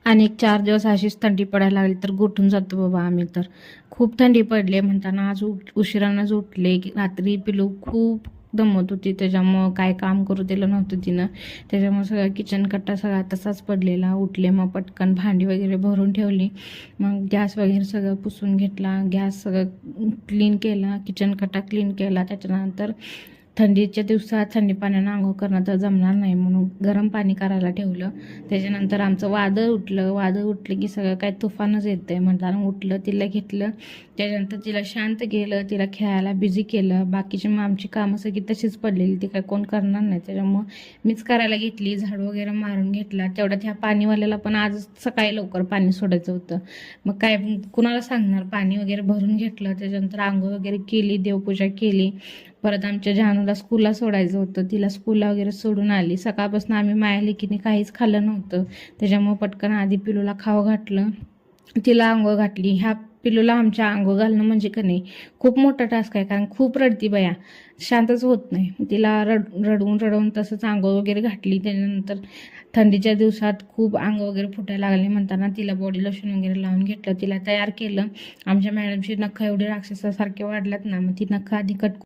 आणि एक 4 दिवस अशीच थंडी पडायला लागली तर गोठून जातो बाबा आम्ही तर. खूप थंडी पडली म्हणताना आज उशिरानंच उठले. रात्री पिलू खूप दमत होती, त्याच्यामुळं काय काम करू दिलं नव्हतं तिनं. त्याच्यामुळं सगळा किचन कट्टा सगळा तसाच पडलेला. उठले मग पटकन भांडी वगैरे भरून ठेवली. मग गॅस वगैरे सगळं पुसून घेतला, गॅस सगळं क्लीन केला, किचन कट्टा क्लीन केला. त्याच्यानंतर थंडीच्या दिवसात थंडी पाण्यानं आंघोळ करणं तर जमणार नाही म्हणून गरम पाणी करायला ठेवलं. त्याच्यानंतर आमचं वादळ उठलं की सगळं काय तुफानच येतं आहे म्हणताना उठलं, तिला घेतलं. त्याच्यानंतर तिला शांत केलं, तिला खेळायला बिझी केलं. बाकीची मग आमची कामं सगळी तशीच पडलेली, ती काय कोण करणार नाही. त्याच्यामुळं मीच करायला घेतली, झाडू वगैरे मारून घेतला. तेवढ्यात ह्या पाणीवाल्याला पण आज सकाळी लवकर पाणी सोडायचं होतं. मग काय कुणाला सांगणार, पाणी वगैरे भरून घेतलं. त्याच्यानंतर आंघोळ वगैरे केली, देवपूजा केली. परत आमच्या जानूला स्कूलला सोडायचं होतं, तिला स्कूलला वगैरे सोडून आली. सकाळपासून आम्ही माया लेकीने काहीच खाल्लं नव्हतं, त्याच्यामुळे पटकन आधी पिलूला खावं घातलं, तिला आंघोळ घातली. ह्या पिलूला आमच्या आंघोळ घालणं म्हणजे का नाही खूप मोठा टास्क आहे, कारण खूप रडती बया, शांतच होत नाही. तिला रडवून तसंच आंघोळ वगैरे घातली. त्याच्यानंतर थंडीच्या दिवसात खूप अंग वगैरे फुटायला लागले म्हणताना तिला बॉडी लोशन वगैरे लावून घेतलं, तिला तयार केलं. आमच्या मॅडमची नखं एवढी राक्षसासारखे वाढल्यात ना, मग ती नखं आधी कट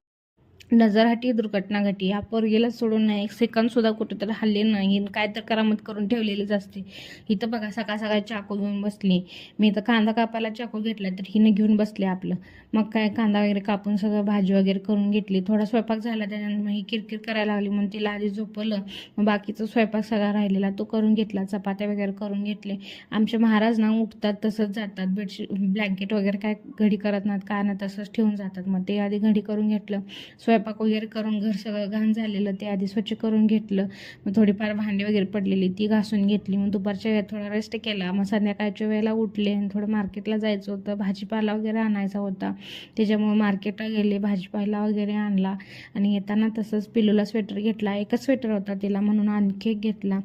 नजर हटी दुर्घटना घटी. या पोरगीला सोडून नाही एक सेकंद सुद्धा कुठं तर हल्ले नाही, काय तर करामत करून ठेवलेलीच असते. इथं बघा सकाळ सकाळी चाकू घेऊन बसली. मी इथं कांदा कापायला चाकू घेतला तर हिनं घेऊन बसले आपलं. मग काय कांदा वगैरे कापून सगळं भाजी वगैरे करून घेतली. थोडा स्वयंपाक झाला, त्याच्यानंतर मग ही किरकिर करायला लागली म्हणून तिला आधी झोपवलं. मग बाकीचा स्वयंपाक सगळा राहिलेला तो करून घेतला, चपात्या वगैरे करून घेतले. आमचे महाराज ना उठतात तसंच जातात, बेडशीट ब्लँकेट वगैरे काय घडी करत नाहीत, काय ना तसंच ठेवून जातात. मग ते आधी घडी करून घेतलं. स्वयंपाक वगैरे करून घर सगळं घाण झालेलं ते आधी स्वच्छ करून घेतलं. मग थोडीफार भांडी वगैरे पडलेली ती घासून घेतली. मग दुपारच्या वेळेत थोडा रेस्ट केला. मग संध्याकाळच्या वेळेला उठले आणि थोडं मार्केटला जायचं होतं, भाजीपाला वगैरे आणायचा होता. त्याच्यामुळे मार्केटला गेले, भाजीपाला वगैरे आणला. आणि येताना तसंच पिलूला स्वेटर घेतला, एकच स्वेटर होता तिला म्हणून आणखी एक घेतला.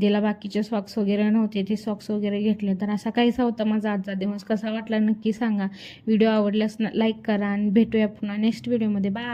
तिला बाकीचे सॉक्स वगैरे नव्हते, ते सॉक्स वगैरे घेतले. तर असा काहीसा होता माझा आजचा दिवस. कसा वाटला नक्की सांगा. व्हिडिओ आवडल्यास लाईक करा आणि भेटूया पुन्हा नेक्स्ट व्हिडिओमध्ये. बाय.